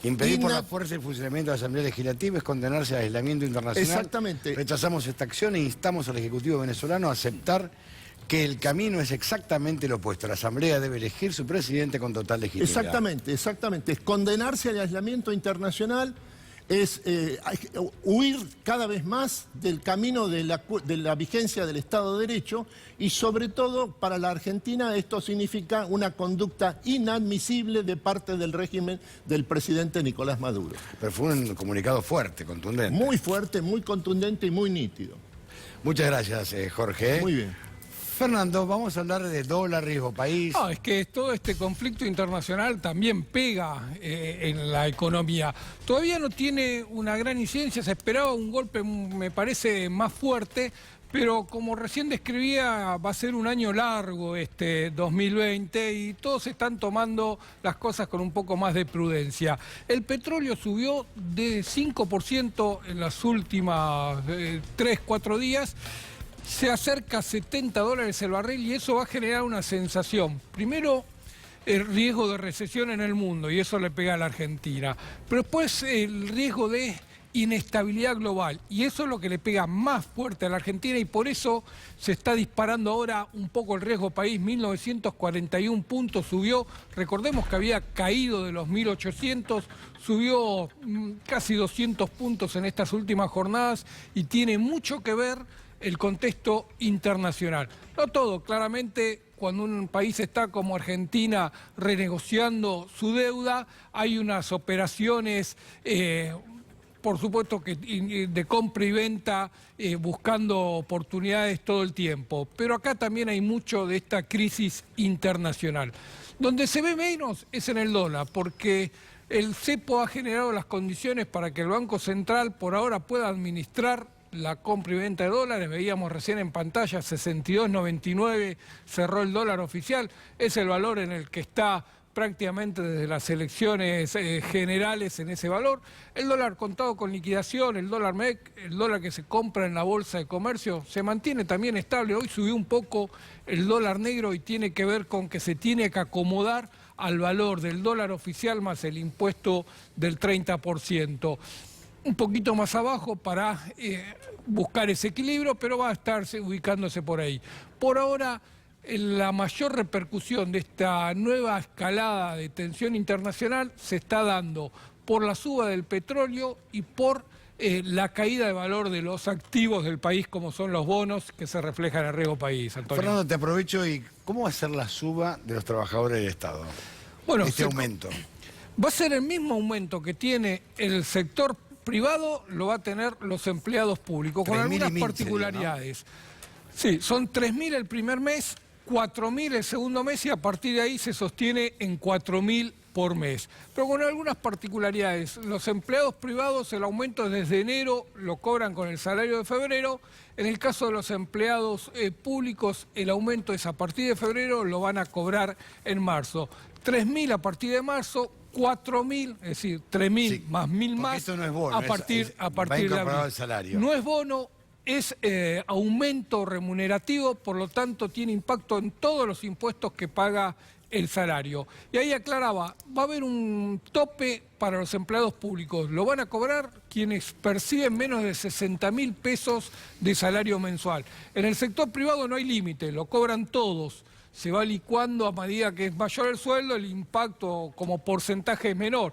Impedir por la fuerza el funcionamiento de la Asamblea Legislativa es condenarse al aislamiento internacional. Exactamente. Rechazamos esta acción e instamos al Ejecutivo venezolano a aceptar que el camino es exactamente lo opuesto. La Asamblea debe elegir su presidente con total legitimidad. Exactamente, exactamente. Es condenarse al aislamiento internacional, es huir cada vez más del camino de la vigencia del Estado de Derecho y sobre todo para la Argentina esto significa una conducta inadmisible de parte del régimen del presidente Nicolás Maduro. Pero fue un comunicado fuerte, contundente. Muy fuerte, muy contundente y muy nítido. Muchas gracias, Jorge. Muy bien. Fernando, vamos a hablar de dólar, riesgo país. Es que todo este conflicto internacional también pega en la economía. Todavía no tiene una gran incidencia, se esperaba un golpe, me parece, más fuerte, pero como recién describía, va a ser un año largo este 2020 y todos están tomando las cosas con un poco más de prudencia. El petróleo subió de 5% en las últimas 3-4 días. Se acerca a $70 el barril y eso va a generar una sensación. Primero, el riesgo de recesión en el mundo y eso le pega a la Argentina. Pero después el riesgo de inestabilidad global y eso es lo que le pega más fuerte a la Argentina y por eso se está disparando ahora un poco el riesgo país. 1941 puntos subió, recordemos que había caído de los 1800, subió casi 200 puntos en estas últimas jornadas y tiene mucho que ver el contexto internacional. No todo, claramente cuando un país está como Argentina renegociando su deuda, hay unas operaciones, por supuesto que de compra y venta, buscando oportunidades todo el tiempo. Pero acá también hay mucho de esta crisis internacional. Donde se ve menos es en el dólar, porque el cepo ha generado las condiciones para que el Banco Central por ahora pueda administrar la compra y venta de dólares. Veíamos recién en pantalla 62.99 cerró el dólar oficial, es el valor en el que está prácticamente desde las elecciones generales en ese valor. El dólar contado con liquidación, el dólar MEC, el dólar que se compra en la bolsa de comercio, se mantiene también estable. Hoy subió un poco el dólar negro y tiene que ver con que se tiene que acomodar al valor del dólar oficial más el impuesto del 30%. Un poquito más abajo para buscar ese equilibrio, pero va a estarse ubicándose por ahí. Por ahora, la mayor repercusión de esta nueva escalada de tensión internacional se está dando por la suba del petróleo y por la caída de valor de los activos del país, como son los bonos, que se reflejan en el riesgo país. Antonio. Fernando, te aprovecho y ¿cómo va a ser la suba de los trabajadores del Estado? Bueno, este aumento. Va a ser el mismo aumento que tiene el sector privado, lo va a tener los empleados públicos, con algunas particularidades. ¿No? Sí, son 3.000 el primer mes, 4.000 el segundo mes y a partir de ahí se sostiene en 4.000 por mes. Pero con algunas particularidades. Los empleados privados, el aumento desde enero lo cobran con el salario de febrero. En el caso de los empleados públicos, el aumento es a partir de febrero, lo van a cobrar en marzo. 3.000 a partir de marzo, 4.000, es decir, 3.000 sí, más 1.000 más, esto no es bono, a partir de abril. El salario. No es bono, es aumento remunerativo, por lo tanto tiene impacto en todos los impuestos que paga el salario. Y ahí aclaraba, va a haber un tope para los empleados públicos. Lo van a cobrar quienes perciben menos de 60.000 pesos de salario mensual. En el sector privado no hay límite, lo cobran todos. Se va licuando a medida que es mayor el sueldo, el impacto como porcentaje es menor.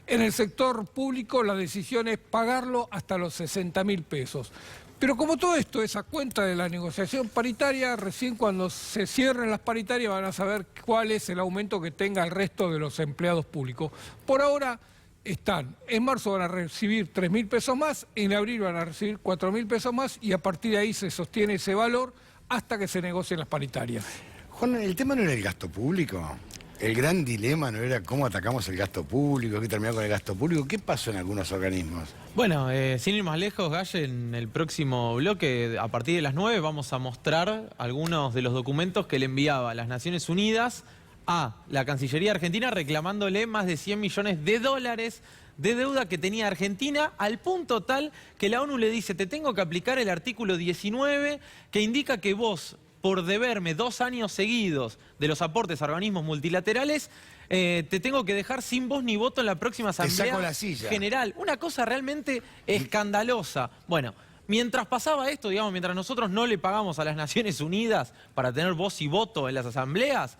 En el sector público la decisión es pagarlo hasta los 60.000 pesos. Pero como todo esto es a cuenta de la negociación paritaria, recién cuando se cierren las paritarias van a saber cuál es el aumento que tenga el resto de los empleados públicos. Por ahora están, en marzo van a recibir 3.000 pesos más, en abril van a recibir 4.000 pesos más y a partir de ahí se sostiene ese valor hasta que se negocien las paritarias. Juan, el tema no era el gasto público. El gran dilema no era cómo atacamos el gasto público, qué terminó con el gasto público. ¿Qué pasó en algunos organismos? Bueno, sin ir más lejos, Galle, en el próximo bloque, a partir de las 9, vamos a mostrar algunos de los documentos que le enviaba las Naciones Unidas a la Cancillería Argentina reclamándole más de 100 millones de dólares de deuda que tenía Argentina, al punto tal que la ONU le dice, te tengo que aplicar el artículo 19 que indica que vos, por deberme 2 años seguidos de los aportes a organismos multilaterales, te tengo que dejar sin voz ni voto en la próxima Asamblea saco la silla. General. Una cosa realmente escandalosa. Bueno, mientras pasaba esto, digamos, mientras nosotros no le pagamos a las Naciones Unidas para tener voz y voto en las asambleas,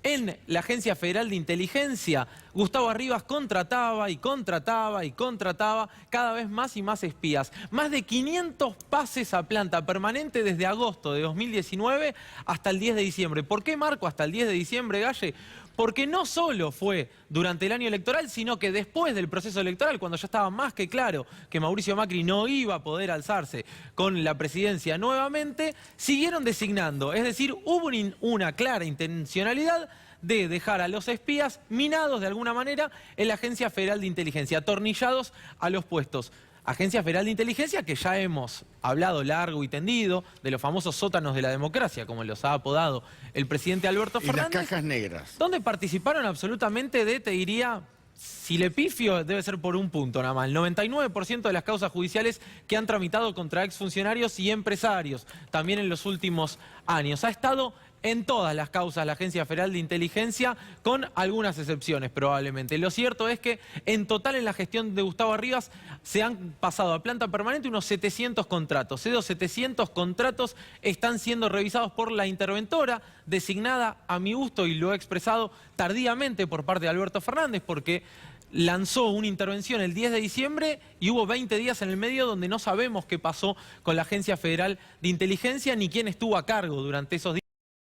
en la Agencia Federal de Inteligencia, Gustavo Arribas contrataba y contrataba y contrataba cada vez más y más espías. Más de 500 pases a planta permanente desde agosto de 2019 hasta el 10 de diciembre. ¿Por qué marco hasta el 10 de diciembre, Galle? Porque no solo fue durante el año electoral, sino que después del proceso electoral, cuando ya estaba más que claro que Mauricio Macri no iba a poder alzarse con la presidencia nuevamente, siguieron designando. Es decir, hubo una clara intencionalidad de dejar a los espías minados de alguna manera en la Agencia Federal de Inteligencia, atornillados a los puestos. Agencia Federal de Inteligencia, que ya hemos hablado largo y tendido de los famosos sótanos de la democracia, como los ha apodado el presidente Alberto Fernández. Y las cajas negras. Donde participaron absolutamente te diría, si le pifio, debe ser por un punto nada más. El 99% de las causas judiciales que han tramitado contra exfuncionarios y empresarios, también en los últimos años. Ha estado en todas las causas la Agencia Federal de Inteligencia, con algunas excepciones probablemente. Lo cierto es que en total en la gestión de Gustavo Arribas se han pasado a planta permanente unos 700 contratos. Esos 700 contratos están siendo revisados por la interventora, designada a mi gusto, y lo he expresado tardíamente por parte de Alberto Fernández, porque lanzó una intervención el 10 de diciembre y hubo 20 días en el medio donde no sabemos qué pasó con la Agencia Federal de Inteligencia ni quién estuvo a cargo durante esos días.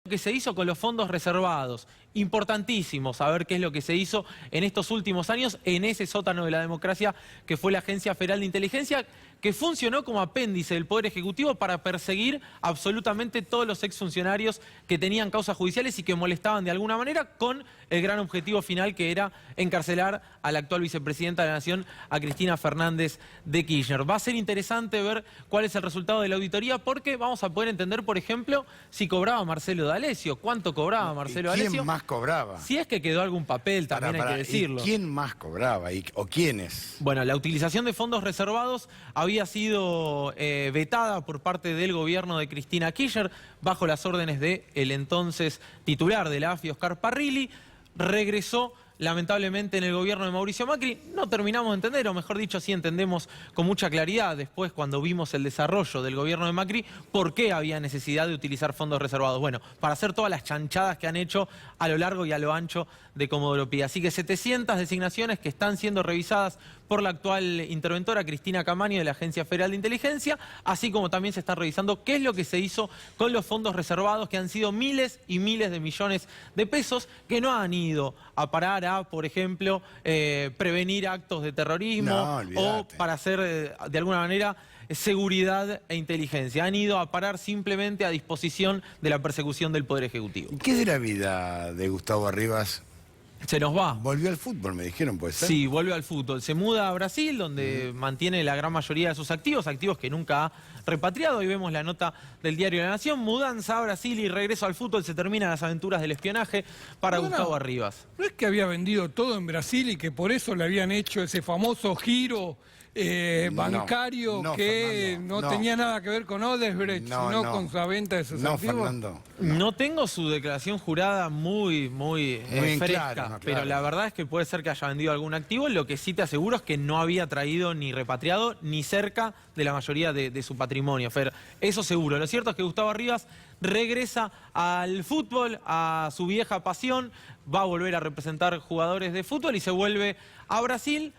Que se hizo con los fondos reservados. Importantísimo saber qué es lo que se hizo en estos últimos años en ese sótano de la democracia que fue la Agencia Federal de Inteligencia, que funcionó como apéndice del Poder Ejecutivo para perseguir absolutamente todos los exfuncionarios que tenían causas judiciales y que molestaban de alguna manera, con el gran objetivo final que era encarcelar a la actual vicepresidenta de la Nación, a Cristina Fernández de Kirchner. Va a ser interesante ver cuál es el resultado de la auditoría, porque vamos a poder entender, por ejemplo, si cobraba Marcelo D'Alessio, cuánto cobraba Marcelo D'Alessio. ¿Quién más cobraba? Si es que quedó algún papel, también hay que decirlo. ¿Y quién más cobraba? ¿O quiénes? Bueno, la utilización de fondos reservados había sido vetada por parte del gobierno de Cristina Kirchner bajo las órdenes del entonces titular de la AFI, Oscar Parrilli. Regresó lamentablemente en el gobierno de Mauricio Macri. No terminamos de entender, o mejor dicho, sí entendemos con mucha claridad después, cuando vimos el desarrollo del gobierno de Macri, por qué había necesidad de utilizar fondos reservados. Bueno, para hacer todas las chanchadas que han hecho a lo largo y a lo ancho de Comodoro Pi. Así que 700 designaciones que están siendo revisadas por la actual interventora Cristina Camaño de la Agencia Federal de Inteligencia, así como también se está revisando qué es lo que se hizo con los fondos reservados, que han sido miles y miles de millones de pesos que no han ido a parar a, por ejemplo, prevenir actos de terrorismo o para hacer, de alguna manera, seguridad e inteligencia. Han ido a parar simplemente a disposición de la persecución del Poder Ejecutivo. ¿Qué es de la vida de Gustavo Arribas? Se nos va. Volvió al fútbol, me dijeron, ¿puede ser? Sí, vuelve al fútbol. Se muda a Brasil, donde mantiene la gran mayoría de sus activos que nunca ha repatriado. Ahí vemos la nota del diario La Nación. Mudanza a Brasil y regreso al fútbol. Se terminan las aventuras del espionaje para Gustavo Arribas. ¿No es que había vendido todo en Brasil y que por eso le habían hecho ese famoso giro bancario que Fernando, no tenía nada que ver con Odebrecht, sino con su venta de esos activos? Fernando. No tengo su declaración jurada muy fresca, claro, pero la verdad es que puede ser que haya vendido algún activo. Lo que sí te aseguro es que no había traído ni repatriado ni cerca de la mayoría de su patrimonio, Fer. Eso seguro. Lo cierto es que Gustavo Arribas regresa al fútbol, a su vieja pasión, va a volver a representar jugadores de fútbol y se vuelve a Brasil.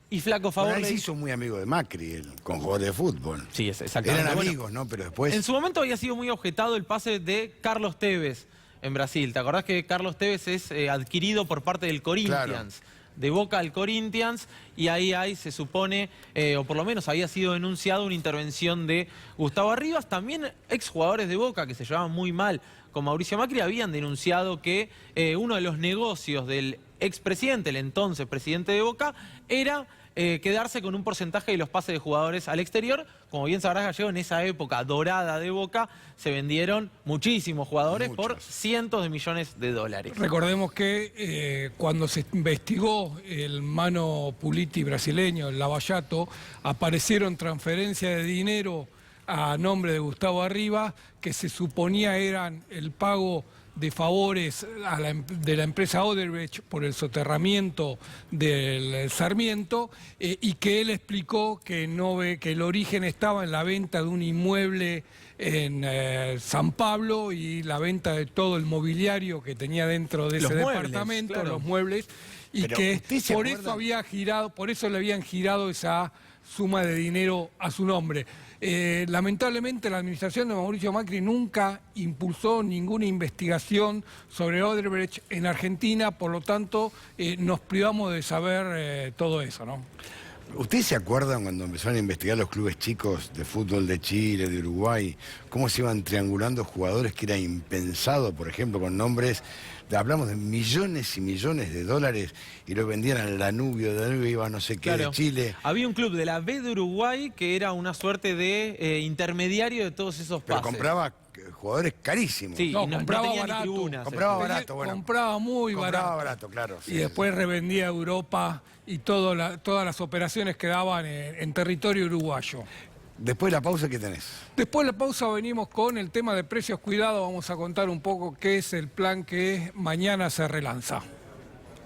Y flaco favor. Bueno, él se hizo muy amigo de Macri, él, con jugadores de fútbol. Sí, exactamente. Eran amigos, ¿no? Pero después... En su momento había sido muy objetado el pase de Carlos Tevez en Brasil. ¿Te acordás que Carlos Tevez es adquirido por parte del Corinthians? Claro. De Boca al Corinthians, y ahí se supone, o por lo menos había sido denunciado una intervención de Gustavo Arribas. También exjugadores de Boca que se llevaban muy mal con Mauricio Macri habían denunciado que uno de los negocios del expresidente, el entonces presidente de Boca, era quedarse con un porcentaje de los pases de jugadores al exterior. Como bien sabrás, Gallego, en esa época dorada de Boca se vendieron muchísimos jugadores por cientos de millones de dólares. Recordemos que cuando se investigó el Mano Puliti brasileño, el Lavallato, aparecieron transferencias de dinero a nombre de Gustavo Arribas que se suponía eran el pago de favores de la empresa Odebrecht por el soterramiento del Sarmiento, y que él explicó que el origen estaba en la venta de un inmueble en San Pablo y la venta de todo el mobiliario que tenía dentro de Los ese muebles, departamento, claro. los muebles, y Pero, que ¿usted se por acuerda? por eso le habían girado esa suma de dinero a su nombre. Lamentablemente la administración de Mauricio Macri nunca impulsó ninguna investigación sobre Odebrecht en Argentina, por lo tanto nos privamos de saber todo eso, ¿no? ¿Ustedes se acuerdan cuando empezaron a investigar los clubes chicos de fútbol de Chile, de Uruguay, cómo se iban triangulando jugadores que era impensado, por ejemplo, con nombres, hablamos de millones y millones de dólares, y lo vendían al Danubio iba a no sé qué, Claro. de Chile? Había un club de la B de Uruguay que era una suerte de intermediario de todos esos Pero pases. compraba jugadores carísimos. Sí, No, y no compraba tenía ni barato. tribunas. Compraba barato, bueno. Compraba muy Compraba barato. barato, claro. sí, Y después revendía a Europa y todas las operaciones que daban en territorio uruguayo. Después de la pausa, ¿qué tenés? Después de la pausa venimos con el tema de precios cuidados. Vamos a contar un poco qué es el plan que mañana se relanza.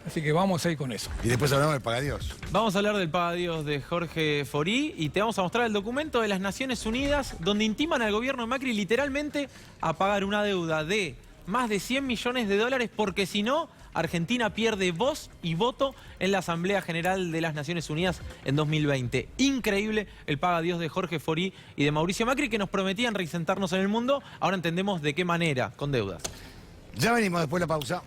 Así que vamos a ir con eso. Y después hablamos de Pagadiós. Vamos a hablar del Pagadiós de Jorge Forí y te vamos a mostrar el documento de las Naciones Unidas donde intiman al gobierno de Macri literalmente a pagar una deuda de más de 100 millones de dólares porque si no, Argentina pierde voz y voto en la Asamblea General de las Naciones Unidas en 2020. Increíble el Pagadiós de Jorge Forí y de Mauricio Macri que nos prometían reinsentarnos en el mundo. Ahora entendemos de qué manera, con deudas. Ya venimos después de la pausa.